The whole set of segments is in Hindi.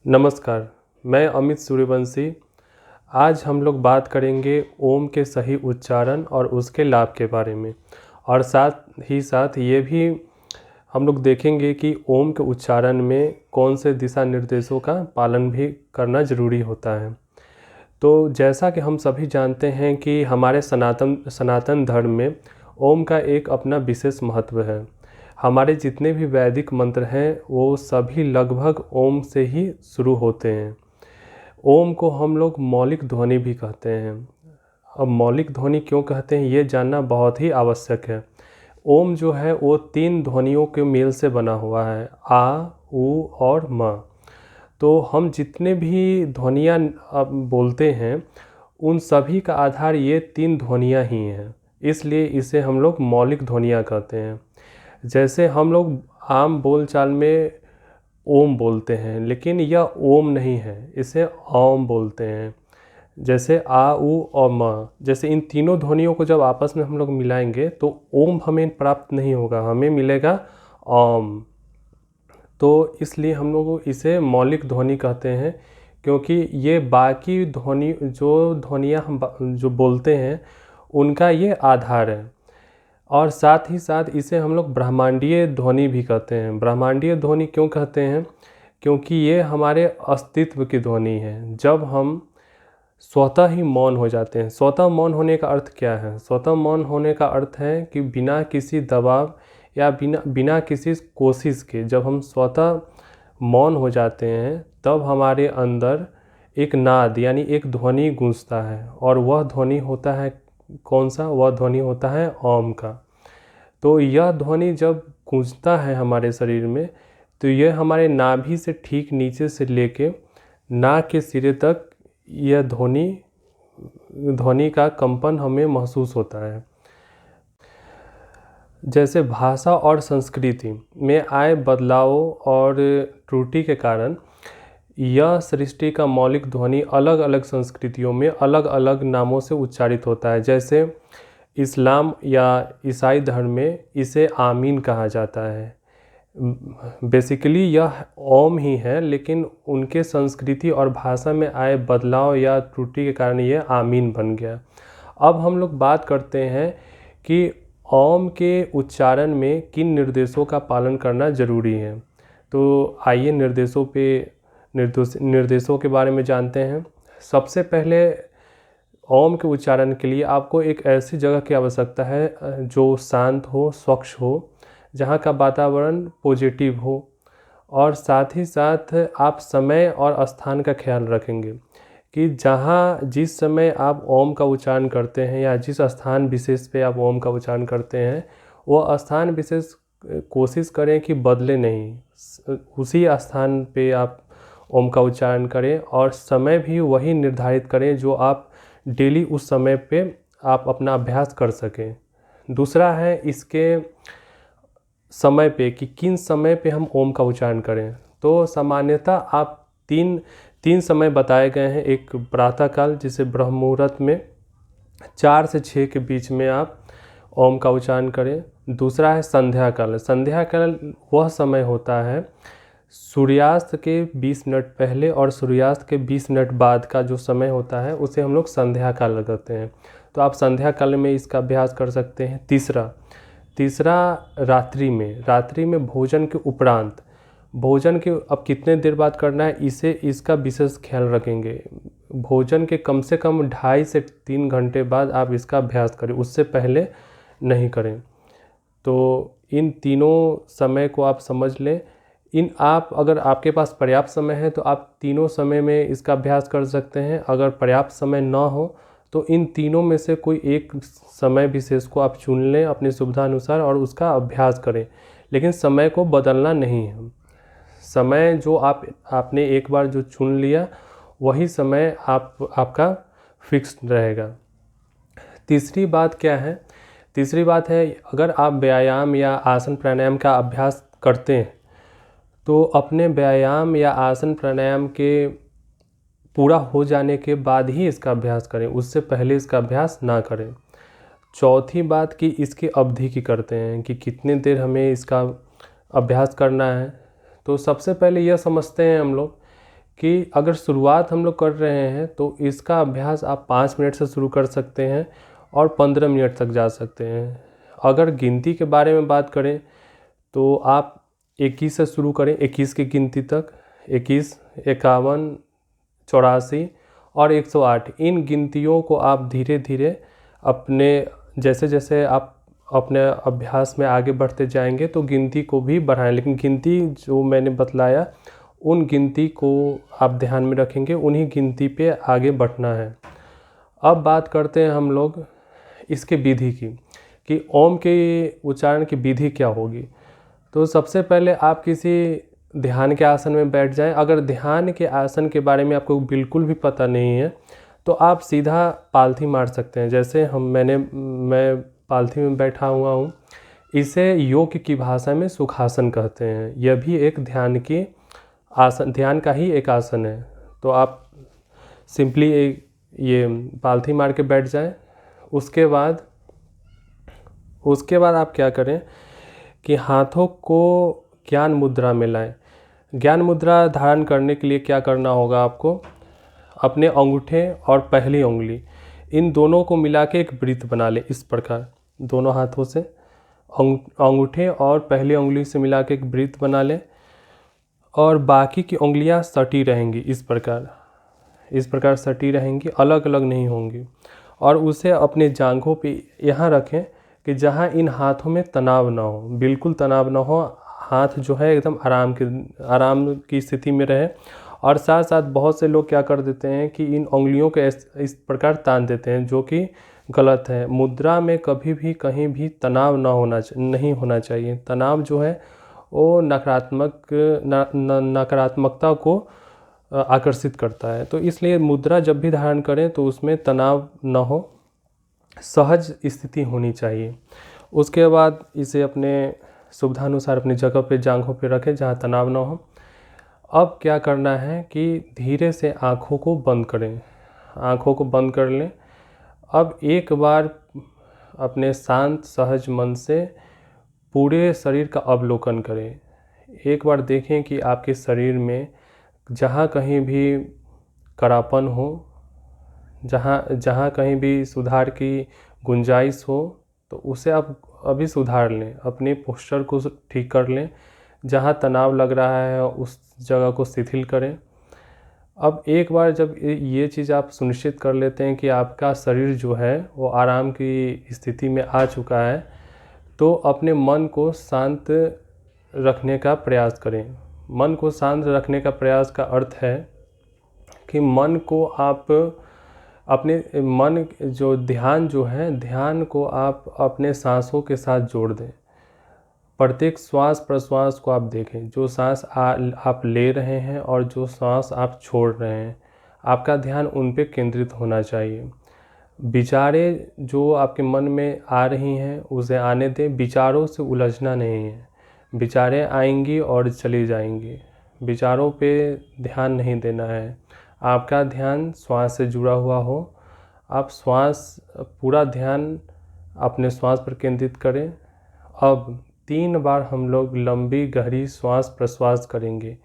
नमस्कार, मैं अमित सूर्यवंशी। आज हम लोग बात करेंगे ओम के सही उच्चारण और उसके लाभ के बारे में। और साथ ही साथ ये भी हम लोग देखेंगे कि ओम के उच्चारण में कौन से दिशा निर्देशों का पालन भी करना ज़रूरी होता है। तो जैसा कि हम सभी जानते हैं कि हमारे सनातन धर्म में ओम का एक अपना विशेष महत्व है। हमारे जितने भी वैदिक मंत्र हैं वो सभी लगभग ओम से ही शुरू होते हैं। ओम को हम लोग मौलिक ध्वनि भी कहते हैं। अब मौलिक ध्वनि क्यों कहते हैं ये जानना बहुत ही आवश्यक है। ओम जो है वो 3 ध्वनियों के मेल से बना हुआ है, आ, उ और म। तो हम जितने भी ध्वनियाँ अब बोलते हैं उन सभी का आधार ये 3 ध्वनियाँ ही हैं, इसलिए इसे हम लोग मौलिक ध्वनियाँ कहते हैं। जैसे हम लोग आम बोलचाल में ओम बोलते हैं, लेकिन यह ओम नहीं है, इसे औम बोलते हैं। जैसे आ, उ और म, जैसे इन तीनों ध्वनियों को जब आपस में हम लोग मिलाएंगे तो ओम हमें प्राप्त नहीं होगा, हमें मिलेगा औम। तो इसलिए हम लोग इसे मौलिक ध्वनि कहते हैं, क्योंकि ये बाकी ध्वनि जो ध्वनियाँ जो बोलते हैं उनका ये आधार है। और साथ ही साथ इसे हम लोग ब्रह्मांडीय ध्वनि भी कहते हैं। ब्रह्मांडीय ध्वनि क्यों कहते हैं? क्योंकि ये हमारे अस्तित्व की ध्वनि है। जब हम स्वतः ही मौन हो जाते हैं। स्वतः मौन होने का अर्थ क्या है? स्वतः मौन होने का अर्थ है कि बिना किसी दबाव या बिना किसी कोशिश के जब हम स्वतः मौन हो जाते हैं तब हमारे अंदर एक नाद यानी एक ध्वनि गूंजता है, और वह ध्वनि होता है कौन सा? वह ध्वनि होता है ओम का। तो यह ध्वनि जब गूंजता है हमारे शरीर में तो यह हमारे नाभि से ठीक नीचे से लेके नाक के सिरे तक यह ध्वनि का कंपन हमें महसूस होता है। जैसे भाषा और संस्कृति में आए बदलावों और त्रुटि के कारण यह सृष्टि का मौलिक ध्वनि अलग अलग संस्कृतियों में अलग अलग नामों से उच्चारित होता है। जैसे इस्लाम या ईसाई धर्म में इसे आमीन कहा जाता है। बेसिकली यह ओम ही है, लेकिन उनके संस्कृति और भाषा में आए बदलाव या त्रुटि के कारण यह आमीन बन गया। अब हम लोग बात करते हैं कि ओम के उच्चारण में किन निर्देशों का पालन करना ज़रूरी है। तो आइए निर्देशों के बारे में जानते हैं। सबसे पहले ओम के उच्चारण के लिए आपको एक ऐसी जगह की आवश्यकता है जो शांत हो, स्वच्छ हो, जहाँ का वातावरण पॉजिटिव हो, और साथ ही साथ आप समय और स्थान का ख्याल रखेंगे कि जिस समय आप ओम का उच्चारण करते हैं या जिस स्थान विशेष पे आप ओम का उच्चारण करते हैं वो स्थान विशेष कोशिश करें कि बदले नहीं, उसी स्थान पे आप ओम का उच्चारण करें, और समय भी वही निर्धारित करें जो आप डेली उस समय पे आप अपना अभ्यास कर सकें। दूसरा है इसके समय पे कि किन समय पे हम ओम का उच्चारण करें। तो सामान्यतः आप तीन समय बताए गए हैं। एक प्रातःकाल जिसे ब्रह्म मुहूर्त में 4 से 6 के बीच में आप ओम का उच्चारण करें। दूसरा है संध्या काल। संध्या काल वह समय होता है सूर्यास्त के 20 मिनट पहले और सूर्यास्त के 20 मिनट बाद का जो समय होता है उसे हम लोग संध्या काल कहते हैं। तो आप संध्या काल में इसका अभ्यास कर सकते हैं। तीसरा रात्रि में भोजन के उपरांत, भोजन के अब कितने देर बाद करना है इसका विशेष ख्याल रखेंगे। भोजन के कम से कम 2.5 से 3 घंटे बाद आप इसका अभ्यास करें, उससे पहले नहीं करें। तो इन तीनों समय को आप समझ लें। अगर आपके पास पर्याप्त समय है तो आप तीनों समय में इसका अभ्यास कर सकते हैं। अगर पर्याप्त समय ना हो तो इन तीनों में से कोई एक समय विशेष को आप चुन लें अपनी सुविधा अनुसार और उसका अभ्यास करें, लेकिन समय को बदलना नहीं है। समय जो आपने एक बार जो चुन लिया वही समय आपका फिक्स रहेगा। तीसरी बात क्या है? तीसरी बात है अगर आप व्यायाम या आसन प्राणायाम का अभ्यास करते हैं तो अपने व्यायाम या आसन प्राणायाम के पूरा हो जाने के बाद ही इसका अभ्यास करें, उससे पहले इसका अभ्यास ना करें। चौथी बात कि इसकी अवधि की करते हैं कि कितने देर हमें इसका अभ्यास करना है। तो सबसे पहले यह समझते हैं हम लोग कि अगर शुरुआत हम लोग कर रहे हैं तो इसका अभ्यास आप 5 मिनट से शुरू कर सकते हैं और 15 मिनट तक जा सकते हैं। अगर गिनती के बारे में बात करें तो आप 21 से शुरू करें, 21 की गिनती तक। 21, 51, 84 और 108 इन गिनतियों को आप धीरे धीरे अपने जैसे जैसे आप अपने अभ्यास में आगे बढ़ते जाएंगे तो गिनती को भी बढ़ाएं, लेकिन गिनती जो मैंने बतलाया उन गिनती को आप ध्यान में रखेंगे, उन्हीं गिनती पे आगे बढ़ना है। अब बात करते हैं हम लोग इसके विधि की कि ओम के उच्चारण की विधि क्या होगी। तो सबसे पहले आप किसी ध्यान के आसन में बैठ जाएं। अगर ध्यान के आसन के बारे में आपको बिल्कुल भी पता नहीं है तो आप सीधा पालथी मार सकते हैं। जैसे मैं पालथी में बैठा हुआ हूँ, इसे योग की भाषा में सुखासन कहते हैं। यह भी एक ध्यान का ही एक आसन है। तो आप सिंपली ये पालथी मार के बैठ जाएं। उसके बाद आप क्या करें कि हाथों को ज्ञान मुद्रा में लाएं। ज्ञान मुद्रा धारण करने के लिए क्या करना होगा आपको, अपने अंगूठे और पहली उंगली इन दोनों को मिला के एक वृत्त बना लें। इस प्रकार दोनों हाथों से अंगूठे और पहली उंगली से मिला के एक वृत्त बना लें और बाकी की उंगलियां सटी रहेंगी। इस प्रकार सटी रहेंगी, अलग अलग नहीं होंगी। और उसे अपने जांघों पे यहाँ रखें कि जहाँ इन हाथों में तनाव ना हो, बिल्कुल तनाव ना हो। हाथ जो है एकदम आराम की स्थिति में रहे। और साथ साथ बहुत से लोग क्या कर देते हैं कि इन उंगलियों को इस प्रकार तान देते हैं, जो कि गलत है। मुद्रा में कभी भी कहीं भी तनाव नहीं होना चाहिए। तनाव जो है वो नकारात्मकता को आकर्षित करता है। तो इसलिए मुद्रा जब भी धारण करें तो उसमें तनाव न हो, सहज स्थिति होनी चाहिए। उसके बाद इसे अपने सुविधानुसार अपनी जगह पे जांघों पे रखें जहाँ तनाव न हो। अब क्या करना है कि धीरे से आँखों को बंद करें, आँखों को बंद कर लें। अब एक बार अपने शांत सहज मन से पूरे शरीर का अवलोकन करें। एक बार देखें कि आपके शरीर में जहाँ कहीं भी कड़ापन हो, जहाँ कहीं भी सुधार की गुंजाइश हो तो उसे आप अभी सुधार लें। अपने पोस्चर को ठीक कर लें। जहाँ तनाव लग रहा है उस जगह को शिथिल करें। अब एक बार जब ये चीज़ आप सुनिश्चित कर लेते हैं कि आपका शरीर जो है वो आराम की स्थिति में आ चुका है, तो अपने मन को शांत रखने का प्रयास करें। मन को शांत रखने का प्रयास का अर्थ है कि मन को आप ध्यान को आप अपने सांसों के साथ जोड़ दें। प्रत्येक श्वास प्रश्वास को आप देखें। जो सांस आप ले रहे हैं और जो सांस आप छोड़ रहे हैं, आपका ध्यान उन पे केंद्रित होना चाहिए। विचारें जो आपके मन में आ रही हैं उसे आने दें। विचारों से उलझना नहीं है। विचारें आएंगी और चली जाएंगी, विचारों पे ध्यान नहीं देना है। आपका ध्यान श्वास से जुड़ा हुआ हो। आप पूरा ध्यान अपने श्वास पर केंद्रित करें। अब 3 बार हम लोग लंबी गहरी श्वास प्रश्वास करेंगे,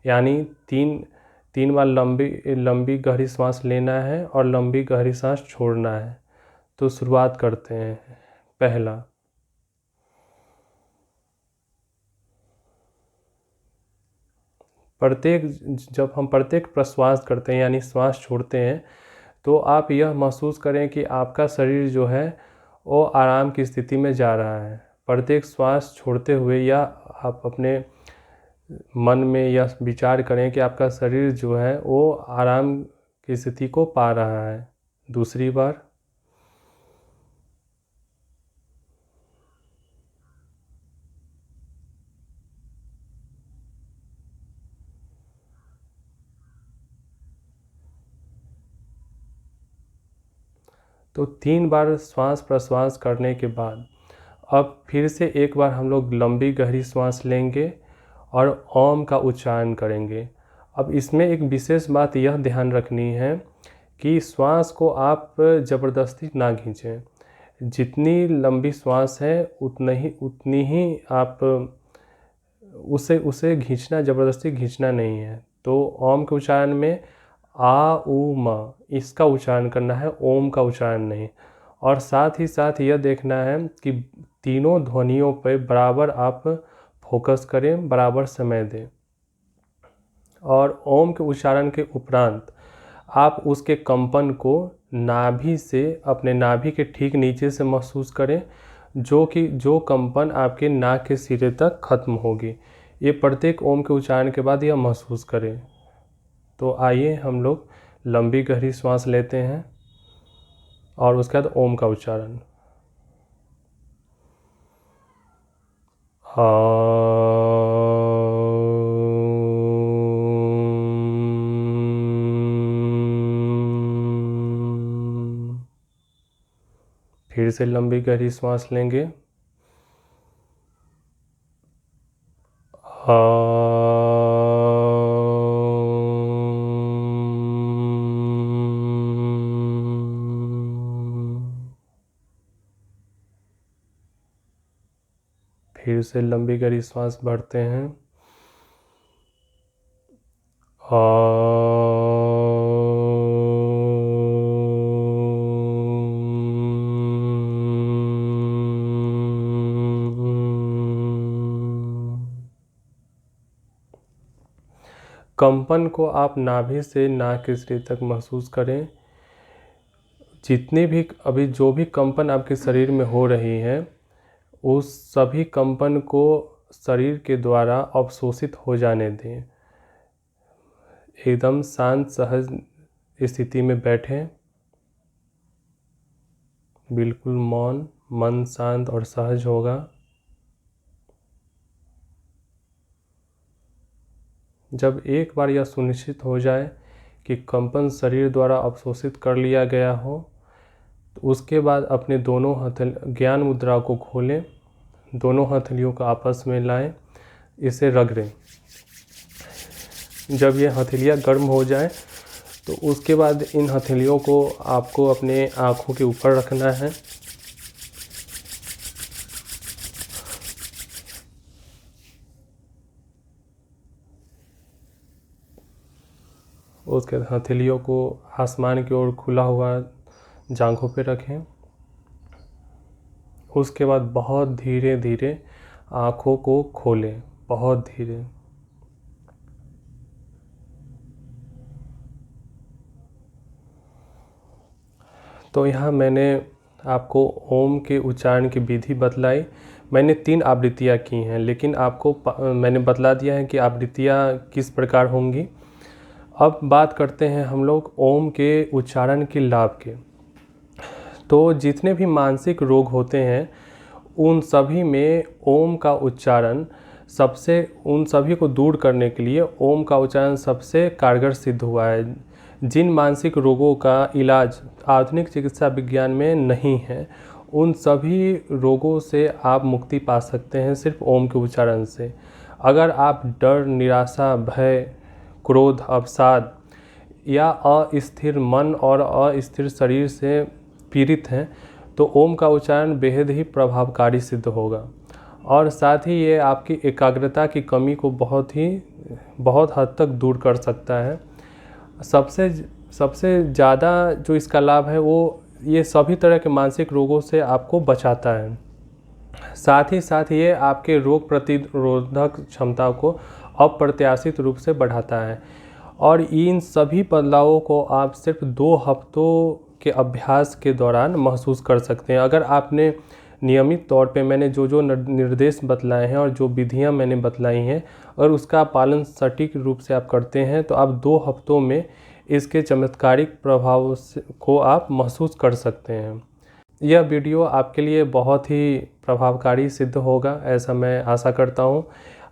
यानी तीन बार लंबी गहरी सांस लेना है और लंबी गहरी सांस छोड़ना है। तो शुरुआत करते हैं। पहला, जब हम प्रत्येक प्रश्वास करते हैं यानी श्वास छोड़ते हैं तो आप यह महसूस करें कि आपका शरीर जो है वो आराम की स्थिति में जा रहा है। प्रत्येक श्वास छोड़ते हुए या आप अपने मन में यह विचार करें कि आपका शरीर जो है वो आराम की स्थिति को पा रहा है। दूसरी बार, तो 3 बार श्वास प्रश्वास करने के बाद अब फिर से एक बार हम लोग लंबी गहरी सांस लेंगे और ओम का उच्चारण करेंगे। अब इसमें एक विशेष बात यह ध्यान रखनी है कि श्वास को आप ज़बरदस्ती ना खींचें। जितनी लंबी श्वास है उतनी ही आप उसे ज़बरदस्ती खींचना नहीं है। तो ओम के उच्चारण में आ उ म इसका उच्चारण करना है, ओम का उच्चारण नहीं। और साथ ही साथ यह देखना है कि तीनों ध्वनियों पर बराबर आप फोकस करें, बराबर समय दें। और ओम के उच्चारण के उपरांत आप उसके कंपन को नाभि से, अपने नाभि के ठीक नीचे से महसूस करें, जो कंपन आपके नाक के सिरे तक खत्म होगी। ये प्रत्येक ओम के उच्चारण के बाद यह महसूस करें। तो आइए हम लोग लंबी गहरी श्वास लेते हैं और उसके बाद ओम का उच्चारण। फिर से लंबी गहरी श्वास लेंगे। फिर से लंबी गहरी सांस भरते हैं। कंपन को आप नाभि से नाक के सिरे तक महसूस करें। जितने भी अभी जो भी कंपन आपके शरीर में हो रही है, उस सभी कंपन को शरीर के द्वारा अवशोषित हो जाने दें। एकदम शांत सहज स्थिति में बैठें, बिल्कुल मौन, मन शांत और सहज होगा। जब एक बार यह सुनिश्चित हो जाए कि कंपन शरीर द्वारा अवशोषित कर लिया गया हो, तो उसके बाद अपने दोनों ज्ञान मुद्रा को खोलें, दोनों हथेलियों को आपस में लाएं, इसे रगड़ें। जब ये हथेलियाँ गर्म हो जाए तो उसके बाद इन हथेलियों को आपको अपने आँखों के ऊपर रखना है। उसके हथेलियों को आसमान की ओर खुला हुआ जांघों पे रखें। उसके बाद बहुत धीरे धीरे आँखों को खोलें, बहुत धीरे। तो यहाँ मैंने आपको ओम के उच्चारण की विधि बतलाई। मैंने 3 आवृत्तियाँ की हैं, लेकिन आपको मैंने बतला दिया है कि आवृत्तियाँ किस प्रकार होंगी। अब बात करते हैं हम लोग ओम के उच्चारण के लाभ के। तो जितने भी मानसिक रोग होते हैं, उन सभी में ओम का उच्चारण उन सभी को दूर करने के लिए ओम का उच्चारण सबसे कारगर सिद्ध हुआ है। जिन मानसिक रोगों का इलाज आधुनिक चिकित्सा विज्ञान में नहीं है, उन सभी रोगों से आप मुक्ति पा सकते हैं सिर्फ ओम के उच्चारण से। अगर आप डर, निराशा, भय, क्रोध, अवसाद या अस्थिर मन और अस्थिर शरीर से पीड़ित हैं, तो ओम का उच्चारण बेहद ही प्रभावकारी सिद्ध होगा। और साथ ही ये आपकी एकाग्रता की कमी को बहुत हद तक दूर कर सकता है। सबसे ज़्यादा जो इसका लाभ है वो ये सभी तरह के मानसिक रोगों से आपको बचाता है। साथ ही ये आपके रोग प्रतिरोधक क्षमता को अप्रत्याशित रूप से बढ़ाता है। और इन सभी बदलावों को आप सिर्फ 2 हफ्तों के अभ्यास के दौरान महसूस कर सकते हैं। अगर आपने नियमित तौर पे मैंने जो निर्देश बतलाए हैं और जो विधियां मैंने बतलाई हैं, अगर उसका पालन सटीक रूप से आप करते हैं, तो आप 2 हफ्तों में इसके चमत्कारिक प्रभाव को आप महसूस कर सकते हैं। यह वीडियो आपके लिए बहुत ही प्रभावकारी सिद्ध होगा, ऐसा मैं आशा करता हूँ।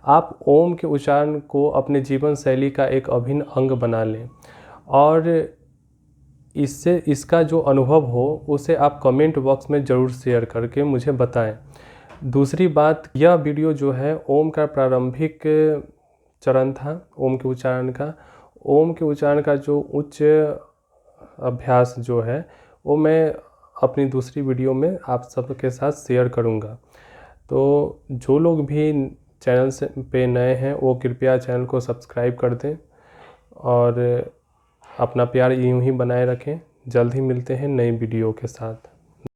आप ओम के उच्चारण को अपने जीवन शैली का एक अभिन्न अंग बना लें और इसका जो अनुभव हो उसे आप कमेंट बॉक्स में ज़रूर शेयर करके मुझे बताएं। दूसरी बात, यह वीडियो जो है ओम का प्रारंभिक चरण था, ओम के उच्चारण का जो उच्च अभ्यास जो है वो मैं अपनी दूसरी वीडियो में आप सबके साथ शेयर करूंगा। तो जो लोग भी चैनल पे नए हैं वो कृपया चैनल को सब्सक्राइब कर दें और अपना प्यार यूं ही बनाए रखें। जल्द ही मिलते हैं नई वीडियो के साथ।